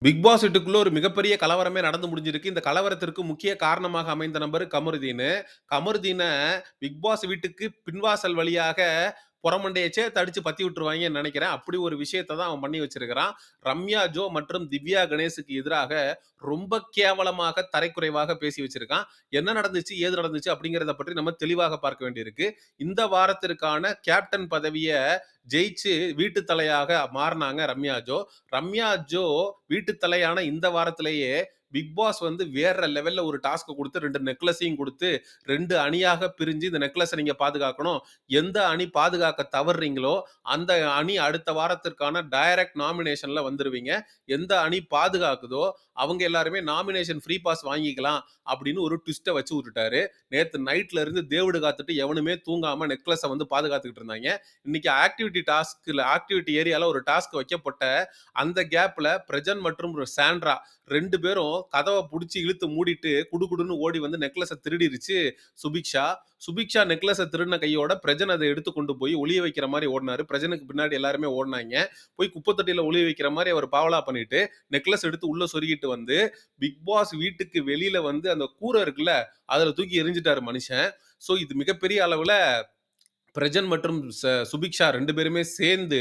Big pass வீட்டுக்குள்ள ஒரு மிகப்பெரிய கலவரமே நடந்து முடிஞ்சிருக்கு. இந்த கலவரத்திற்கு முக்கிய காரணமாக அமைந்த நபர் கமருதீனு. கமருதீன பிக் பாஸ் வீட்டுக்கு பின்வாசல் வழியாக புறமண்டைய சேர்த்து அடிச்சு பத்தி விட்டுருவாய்ங்கன்னு நெனைக்கிறேன். அப்படி ஒரு விஷயத்த தான் அவன் பண்ணி வச்சிருக்கிறான். ரம்யா, ஜோ மற்றும் திவ்யா கணேஷுக்கு எதிராக ரொம்ப கேவலமாக, தரைக்குறைவாக பேசி வச்சிருக்கான். என்ன நடந்துச்சு? ஏது நடந்துச்சு? அப்படிங்கிறத பற்றி நம்ம தெளிவாக பார்க்க வேண்டியிருக்கு. இந்த வாரத்திற்கான கேப்டன் பதவிய ஜெயிச்சு வீட்டு தலையாக மாறுனாங்க ரம்யா, ஜோ. ரம்யா, ஜோ வீட்டு தலையான இந்த வாரத்திலேயே பிக் பாஸ் வந்து வேற லெவல்ல ஒரு டாஸ்க் குடுத்து 2 நெக்லஸையும் குடுத்து 2 அணியாக பிரிஞ்சு இந்த நெக்லஸ நீங்க பாதுகாக்கணும். எந்த அணி பாதுகாக்க தவறுறீங்களோ, அந்த அணி அடுத்த வாரத்திற்கான டைரக்ட் நாமினேஷன்ல வந்துருவீங்க. எந்த அணி பாதுகாக்குதோ, அவங்க எல்லாருமே நாமினேஷன் ஃப்ரீ பாஸ் வாங்கிக்கலாம் அப்படின்னு ஒரு ட்விஸ்ட்ட வச்சு விட்டுட்டாரு. நேத்து நைட்ல இருந்து தேவடு காத்துட்டு எவனுமே தூங்காம நெக்லஸ வந்து பாதுகாத்துக்கிட்டு இருந்தாய்ங்க. இன்னைக்கு ஆக்டிவிட்டி ஏரியால ஒரு டாஸ்க் வைக்கப்பட்ட அந்த கேப்ல பிரஜன் மற்றும் சாண்ட்ரா 2 பேரும் கதவ புடிச்சு இழுத்து மூடிட்டு குடுகுடுன்னு ஓடி வந்து நெக்லஸ திருடிருச்சு சுபிக்ஷா. சுபிக்ஷா நெக்லஸ திருடின கையோட பிரஜன் அத எடுத்து கொண்டு போய் ஒளிய வைக்கிற மாரி ஓடுனாரு. பிரஜனுக்கு பின்னாடி எல்லாருமே ஓடுனாய்ங்க. போய் குப்பை தொட்டியில ஒளிய வைக்கிற மாரி அவர் பாவலா பண்ணிட்டு நெக்லஸ் எடுத்து உள்ள சொருகிட்டு வந்து பிக் பாஸ் வீட்டுக்கு வெளியில வந்து அந்த கூரை இருக்குல்ல, அதுல தூக்கி எறிஞ்சிட்டாரு மனுஷன். சோ இது மிகப்பெரிய அளவுல பிரஜன் மற்றும் சுபிக்ஷா 2 பேருமே சேர்ந்து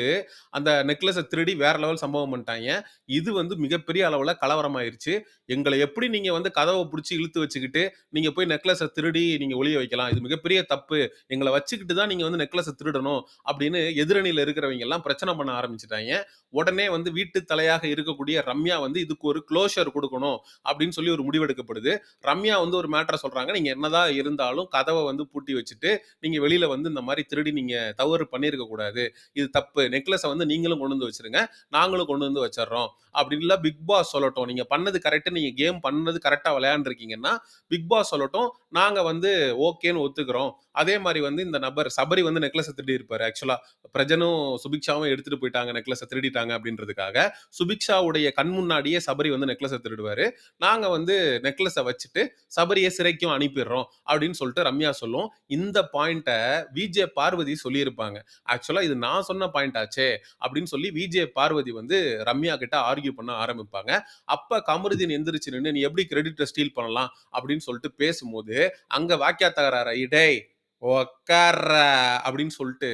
அந்த நெக்லஸ திருடி வேற லெவல் சம்பவம் பண்ணிட்டாய்ங்க. இது வந்து மிகப்பெரிய அளவுல கலவரமாயிருச்சு. எங்கள எப்படி நீங்க வந்து கதவ புடிச்சு இழுத்து வச்சுக்கிட்டு, நீங்க போய் நெக்லஸ திருடி நீங்க ஒளிய வைக்கலாம். இது மிகப்பெரிய தப்பு. எங்கள வச்சுக்கிட்டு தான் நீங்க வந்து நெக்லஸ திருடணும். அப்படின்னு எதிரணியில இருக்கிறவங்க எல்லாம் பிரச்சனை பண்ண ஆரம்பிச்சுட்டாய்ங்க. உடனே வந்து வீட்டு தலையாக இருக்கக்கூடிய ரம்யா வந்து இதுக்கு ஒரு க்ளோஷர் குடுக்கணும் அப்படின்னு சொல்லி ஒரு முடிவெடுக்கப்படுது. ரம்யா வந்து ஒரு மேட்டர சொல்றாங்க. நீங்க என்னதான் இருந்தாலும் கதவ வந்து பூட்டி வச்சுட்டு நீங்க வெளியில வந்து இந்த மாதிரி திருடி நீங்க தவறு பண்ணியிருக்க கூடாது. இது தப்பு. நெக்லஸ வந்து நீங்களும் கொண்டு வந்து வச்சிருங்க. நாங்களும் கொண்டு வந்து வச்சர்றோம். அப்படின்லாம் பிக் பாஸ் சொல்லட்டும். நீங்க பண்ணது கரெக்ட். நீங்க கேம் பண்ணது கரெக்ட்டா விளையாண்டுருக்கீங்கன்னா, பிக் பாஸ் சொல்லட்டும். நாங்க வந்து ஓகேன்னு ஒத்துக்கிறோம். அதே மாரி வந்து இந்த நபர் சபரி வந்து நெக்லஸ திருடியிருப்பாரு. ஆக்சுவலா பிரஜனும், சுபிக்ஷாவும் எடுத்துட்டு போயிட்டாங்க. நெக்லஸ திருடிட்டாங்க அப்படின்றதுக்காக. சுபிக்ஷாவுடைய கண் முன்னாடியே சபரி வந்து நெக்லஸ திருடுவாரு. நாங்க வந்து நெக்லஸ வச்சுட்டு சபரிய சிறைக்கும் அனுப்பிடுறோம் அப்படின்னு சொல்லிட்டு ரம்யா சொல்லும். இந்த பாயிண்ட்ட விஜே பார்வதி சொல்லியிருப்பாங்க. ஆக்சுவலா இது நான் சொன்ன பாயிண்ட் ஆச்சே அப்படின்னு சொல்லி விஜே பார்வதி வந்து ரம்யா கிட்ட ஆர்கியூ பண்ண ஆரம்பிப்பாங்க. அப்ப கமருதீன் எந்திரிச்சு நின்னு நீ எப்படி கிரெடிட்ட ஸ்டீல் பண்ணலாம் அப்படின்னு சொல்லிட்டு பேசும்போது அங்க வாக்கியா தகராறு டேய் உக்கார்றா அப்படின்னு சொல்லிட்டு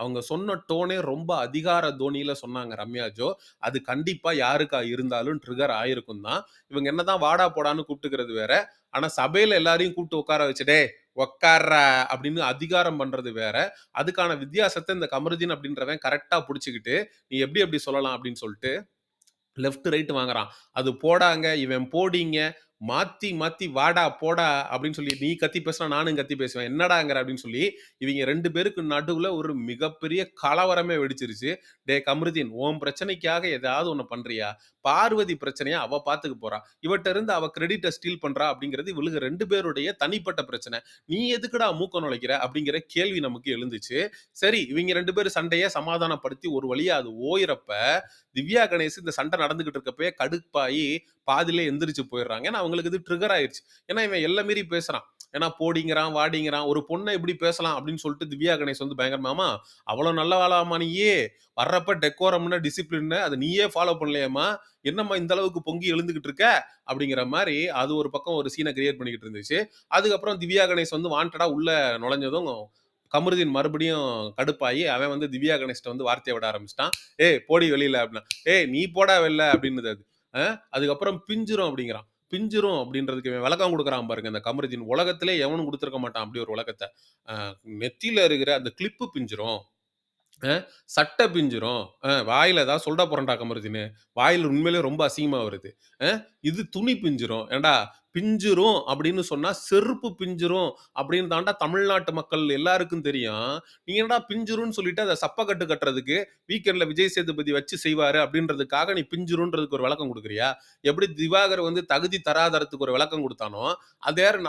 அவங்க சொன்ன டோனே ரொம்ப அதிகார தோனியில சொன்னாங்க ரம்யா ஜோ. அது கண்டிப்பா யாருக்கா இருந்தாலும் ட்ரிகர் ஆயிருக்கும் தான். இவங்க என்னதான் வாடா போடான்னு கூப்பிட்டுக்கிறது வேற. ஆனா சபையில எல்லாரையும் கூப்பிட்டு உட்கார வச்சு டேய் உக்கார்றா அப்படின்னு அதிகாரம் பண்றது வேற. அதுக்கான வித்தியாசத்த இந்த கமருதீன் அப்படின்றவன் கரெக்ட்டா புடிச்சுக்கிட்டு, நீ எப்படி எப்படி சொல்லலாம் அப்படின்னு சொல்லிட்டு லெஃப்ட், ரைட் வாங்குறான். அது போடாங்க, இவன் போடிங்க, மாத்தி மாத்தி வாடா, போடா அப்படின்னு சொல்லி நீ கத்தி பேசினா நானும் கத்தி பேசுவேன். என்னடாங்கிற அப்படின்னு சொல்லி இவங்க 2 பேருக்கு நடுவுல ஒரு மிகப்பெரிய கலவரமே வெடிச்சிருச்சு. டேய் கம்ருதீன் உன் பிரச்சனைக்காக ஏதாவது ஒண்ணு பண்றியா? பார்வதி பிரச்சனைய அவ பாத்துக்க போறா. இவட்ட இருந்து அவ கிரெடிட்ட ஸ்டீல் பண்றா அப்படிங்கிறது இவளுக 2 பேருடைய தனிப்பட்ட பிரச்சனை. நீ எதுக்குடா மூக்க நுழைக்கிற? அப்படிங்கிற கேள்வி நமக்கு எழுந்துச்சு. சரி இவங்க 2 பேரும் சண்டைய சமாதானப்படுத்தி ஒரு வழியா அது ஓயிறப்ப திவ்யா கணேஷ் இந்த சண்டை நடந்துகிட்டு இருக்கப்பயே கடுப்பாயி பாதியிலே எந்திரிச்சு போயிடுறாங்க. ஏன்னா அவங்களுக்கு இது ட்ரிகர் ஆயிருச்சு. ஏன்னா இவன் எல்லை மீறி பேசுறான். ஏன்னா போடிங்கிறான், வாடிங்கிறான். ஒரு பொண்ண எப்படி பேசலாம் அப்படின்னு சொல்லிட்டு திவ்யா கணேஷ் வந்து பயங்கரமாமா, அவ்வளோ நல்லவாளாம்மா நீயி? வர்றப்ப டெக்கோரம்னு, டிசிப்ளின்னு அத நீயே ஃபாலோ பண்ணலையாம்மா? என்னம்மா இந்த அளவுக்கு பொங்கி எழுந்துகிட்டு இருக்க? அப்படிங்கிற மாரி அது ஒரு பக்கம் ஒரு சீன கிரியேட் பண்ணிக்கிட்டு இருந்துச்சு. அதுக்கப்புறம் திவ்யா கணேஷ் வந்து வாண்டடா உள்ள நுழைஞ்சதும் கமருதீன் மறுபடியும் கடுப்பாயி அவன் வந்து திவ்யா கணேஷ்ட்ட வந்து வார்த்தைய விட ஆரம்பிச்சுட்டான். "ஏய் போடி வெளியில" அப்படின்னா. "ஏய் நீ போடா வெளில" அப்படின்னுது அது. அதுக்கப்புறம் பிஞ்சிரும் அப்படிங்கிறான். பிஞ்சிரும் அப்படின்றதுக்கு இவன் விளக்கம் குடுக்குறான் பாருங்க இந்த கமருதீன். உலகத்திலே எவனும் குடுத்திருக்க மாட்டான் அப்படி ஒரு விளக்கத்த. அ நெத்தியில இருக்கிற அந்த கிளிப்பு பிஞ்சிரும். அ சட்டை பிஞ்சிரும். வாயில ஏதாவது சொல்டா போறேன்டா கமருதீனு. வாயில உண்மையிலேயே ரொம்ப அசிங்கமா வருது. அ இது துணி பிஞ்சிரும். ஏன்டா பிஞ்சிரும் அப்படின்னு சொன்னா செருப்பு பிஞ்சிரும் அப்படின்னு தான்டா தமிழ்நாட்டு மக்கள் எல்லாருக்கும் தெரியும். நீங்க என்னடா பிஞ்சிரும்ன்னு சொல்லிட்டு அத சப்பக்கட்டு கட்டுறதுக்கு வீக்கெண்ட்ல விஜய் சேதுபதி வச்சு செய்வாரு அப்படின்றதுக்காக நீ பிஞ்சிரும்ன்றதுக்கு ஒரு விளக்கம் குடுக்குறியா? எப்படி திவாகர் வந்து தகுதி தராதரத்துக்கு ஒரு விளக்கம் குடுத்தானோ,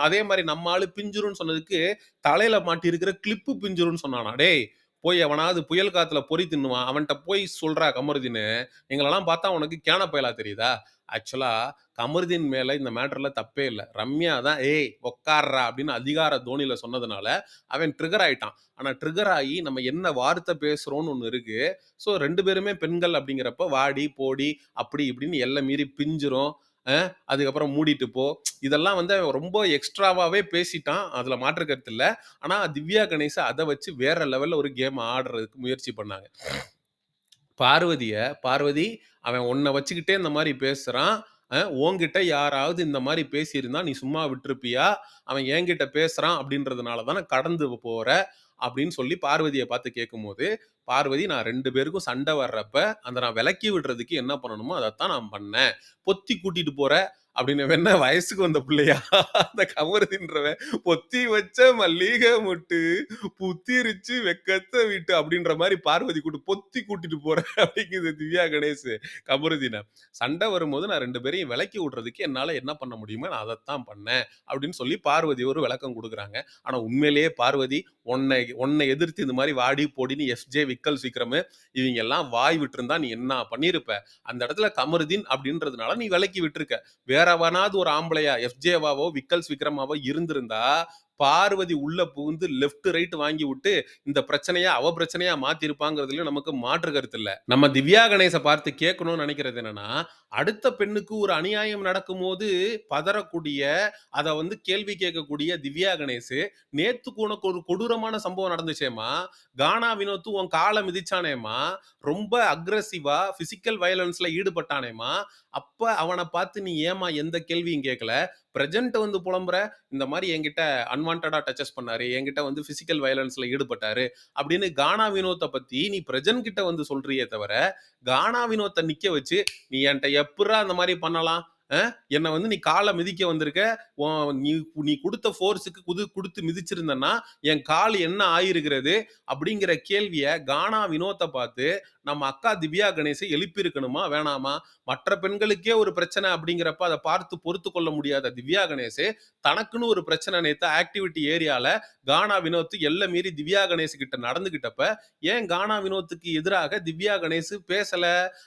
அதே மாரி நம்ம ஆளு பிஞ்சிரும்ன்னு சொன்னதுக்கு தலையில மாட்டி இருக்கிற கிளிப்பு பிஞ்சிரும்ன்னு சொன்னானா? டேய் போய் எவனாவது புயல் காத்துல பொறி தின்னுவான். அவன்ட்ட போய் சொல்றா கமருதீனு, எங்களெல்லாம் பார்த்தா உனக்கு கேன பயலா தெரியுதா? ஆக்சுவலா கமருதீன் மேல இந்த மேட்டர்ல தப்பே இல்ல. ரம்யா தான் "ஏய் உட்கார்றா" அப்படின்னு அதிகார தொனியில சொன்னதுனால, அவன் ட்ரிகர் ஆயிட்டான். ஆனா ட்ரிகர் ஆயி நம்ம என்ன வார்த்தை பேசுறோம்னு ஒண்ணு இருக்கு. ஸோ 2 பேருமே பெண்கள் அப்படிங்கிறப்ப வாடி, போடி அப்படி இப்படின்னு எல்லை மீறி பிஞ்சிரும். அதுக்கப்புறம் மூடிட்டு போ. இதெல்லாம் வந்து அவன் ரொம்ப எக்ஸ்ட்ராவாவே பேசிட்டான். அதுல மாற்று கருத்து இல்ல. ஆனா திவ்யா கணேஷ் அத வச்சு வேற லெவல்ல ஒரு கேம் ஆடுறதுக்கு முயற்சி பண்ணாங்க. பார்வதிய, "பார்வதி அவன் உன்ன வச்சுக்கிட்டே இந்த மாரி பேசுறான். உன்கிட்ட யாராவது இந்த மாரி பேசியிருந்தா நீ சும்மா விட்டுருப்பியா? அவன் என்கிட்ட பேசுறான் அப்படின்றதுனால தானே கடந்து போற." அப்படின்னு சொல்லி பார்வதிய பார்த்து கேட்கும்போது, பார்வதி நான் 2 பேருக்கும் சண்டை வர்றப்ப, அந்த நான் விலக்கி விடுறதுக்கு என்ன பண்ணணுமோ அதத்தான் நான் பண்ணேன். பொத்தி கூட்டிட்டு போற அப்படின்னு என்ன வயசுக்கு வந்த பிள்ளையா? அந்த கமருதின்றவன் பொத்தி வச்ச மல்லிகை மொட்டு புத்திருச்சு வெக்கத்த விட்டு அப்படின்ற மாரி பார்வதி பொத்தி கூட்டிட்டு போறேன் அப்படிங்குது திவ்யா கணேஷ் கமருதீன. சண்டை வரும்போது நான் 2 பேரையும் விலக்கி விடுறதுக்கு என்னால என்ன பண்ண முடியுமோ நான் அதைத்தான் பண்ணேன் அப்படின்னு சொல்லி பார்வதி ஒரு விளக்கம் கொடுக்குறாங்க. ஆனா உண்மையிலேயே பார்வதி உன்னை உன்னை எதிர்த்து இந்த மாதிரி வாடி போடின்னு எஃப்ஜே விக்கல் விக்ரம் இவங்க எல்லாம் வாய் விட்டுருந்தா நீ என்ன பண்ணிருப்ப? அந்த இடத்துல கமருதீன் அப்படின்றதுனால நீ விலக்கி விட்டுருக்க. வேறவனாவது ஒரு ஆம்பளையா எஃப்ஜேவாவோ விக்கல்ஸ் விக்ரமாவோ இருந்திருந்தா பார்வதி உள்ள புகுந்து லெஃப்ட் ரைட் வாங்கி விட்டு இந்த பிரச்சனையா அவ பிரச்சனையா மாத்தி இருப்பாங்கிறதுலயும் நமக்கு மாற்று கருத்து இல்ல. நம்ம திவ்யா கணேச பார்த்து கேட்கணும்னு நினைக்கிறது என்னன்னா, அடுத்த பெண்ணுக்கு ஒரு அநியாயம் நடக்கும்போது பதறக்கூடிய, அத வந்து கேள்வி கேட்கக்கூடிய திவ்யா கணேஷ், நேத்துக்கு உனக்கு ஒரு கொடூரமான சம்பவம் நடந்துச்சேம்மா, கானா வினோத் உன் கால மிதிச்சானேம்மா, ரொம்ப அக்ரஸிவா பிசிக்கல் வயலன்ஸ்ல ஈடுபட்டானேம்மா, அப்ப அவன பார்த்து நீ ஏம்மா எந்த கேள்வியும் கேட்கல? பிரசன்ட் வந்து புலம்புற, இந்த மாரி என்கிட்ட அன்வான்டடா டச்சஸ் பண்ணாரு. என்கிட்ட வந்து பிசிக்கல் வயலன்ஸ்ல ஈடுபட்டாரு. அப்படின்னு கானா வினோத்த பத்தி நீ பிரஜன் கிட்ட வந்து சொல்றியே தவிர, கானா வினோத்த நிக்க வச்சு, நீ என்ட்ட எப்புட்றா அந்த மாரி பண்ணலாம்? அ என்ன வந்து நீ கால மிதிக்க வந்திருக்க. நீ நீ குடுத்த ஃபோர்ஸ்க்கு குடுத்து மிதிச்சிருந்தன்னா, என் கால் என்ன ஆயிருக்கிறது? அப்படிங்கிற கேள்விய கானா வினோத்த பார்த்து, நம்ம அக்கா திவ்யா கணேஷ் எழுப்பியிருக்கணுமா? வேணாமா? மற்ற பெண்களுக்கே ஒரு பிரச்சனை அப்படிங்கிறப்ப அதை பார்த்து பொறுத்து கொள்ள முடியாத திவ்யா கணேஷ் தனக்குன்னு ஒரு பிரச்சனை நேத்து ஆக்டிவிட்டி ஏரியால கானா வினோத் எல்லை மீறி திவ்யா கணேஷ் கிட்ட நடந்துகிட்டப்ப ஏன் கானா வினோத்துக்கு எதிராக திவ்யா கணேஷ் பேசல?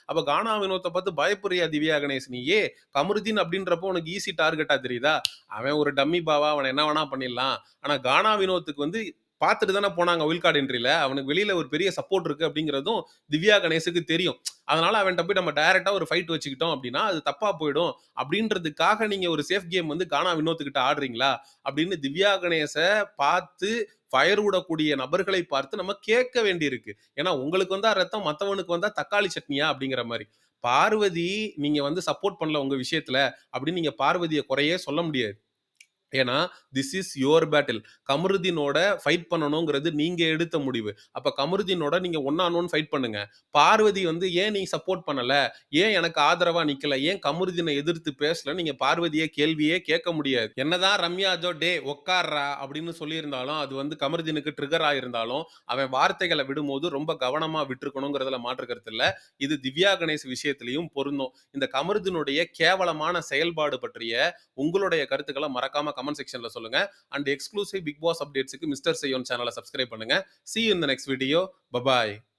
அப்ப கானா வினோத்தை பார்த்து பயப்படுறியா திவ்யா கணேஷ் நீயே? கமருதீன் அப்படின்றப்போ உனக்கு ஈஸி டார்கெட்டா தெரியுதா? அவன் ஒரு டம்மி பாவா, அவன் என்ன வேணா பண்ணிடலாம். ஆனா கானா வினோத்துக்கு வந்து பார்த்துட்டு தானே போனாங்க ஒயில் கார்டு என்ட்ரியில. அவனுக்கு வெளியில ஒரு பெரிய சப்போர்ட் இருக்கு அப்படிங்கிறதும் திவ்யா கணேஷுக்கு தெரியும். அதனால அவன்கிட்ட போய் நம்ம டைரக்டா ஒரு ஃபைட் வச்சுக்கிட்டோம் அப்படின்னா அது தப்பா போயிடும் அப்படின்றதுக்காக நீங்க ஒரு சேஃப் கேம் வந்து கானா வினோத் கிட்ட ஆடுறீங்களா அப்படின்னு திவ்யா கணேச பார்த்து ஃபயர் விடக்கூடிய நபர்களை பார்த்து நம்ம கேட்க வேண்டியிருக்கு. ஏன்னா உங்களுக்கு வந்தா ரத்தம், மத்தவனுக்கு வந்தா தக்காளி சட்னியா அப்படிங்கிற மாதிரி. பார்வதி நீங்க வந்து சப்போர்ட் பண்ணல உங்க விஷயத்துல அப்படின்னு நீங்க பார்வதியை குறையே சொல்ல முடியாது. ஏன்னா திஸ் இஸ் யுவர் பேட்டில். கமருதீனோட ஃபைட் பண்ணணுங்கிறது நீங்க எடுத்த முடிவு. அப்ப கமருதீனோட நீங்க ஒன் ஆன் ஒன் ஃபைட் பண்ணுங்க. பார்வதி வந்து ஏன் நீ சப்போர்ட் பண்ணல? ஏன் எனக்கு ஆதரவா நிக்கல? ஏன் கமருதீனை எதிர்த்து பேசல? நீங்க பார்வதிய கேள்வியே கேட்க முடியாது. என்னதான் ரம்யா ஜோ டே உட்கார்றா அப்படின்னு சொல்லியிருந்தாலும் அது வந்து கமருதீனுக்கு ட்ரிகர் ஆயிருந்தாலும் அவன் வார்த்தைகளை விடும்போது ரொம்ப கவனமா விட்டுருக்கணுங்கிறதுல மாற்று கருத்து இல்ல. இது திவ்யா கணேஷ் விஷயத்திலையும் பொருந்தும். இந்த கமருதீனுடைய கேவலமான செயல்பாடு பற்றிய உங்களுடைய கருத்துக்களை மறக்காம கமெண்ட் செக்ஷன்ல சொல்லுங்க. அண்ட் எக்ஸ்க்ளூசிவ் பிக் பாஸ் அப்டேட்ஸ்க்கு மிஸ்டர் செய்யோன் சேனலை சப்ஸ்கிரைப் பண்ணுங்க. See you in the next video. Bye bye.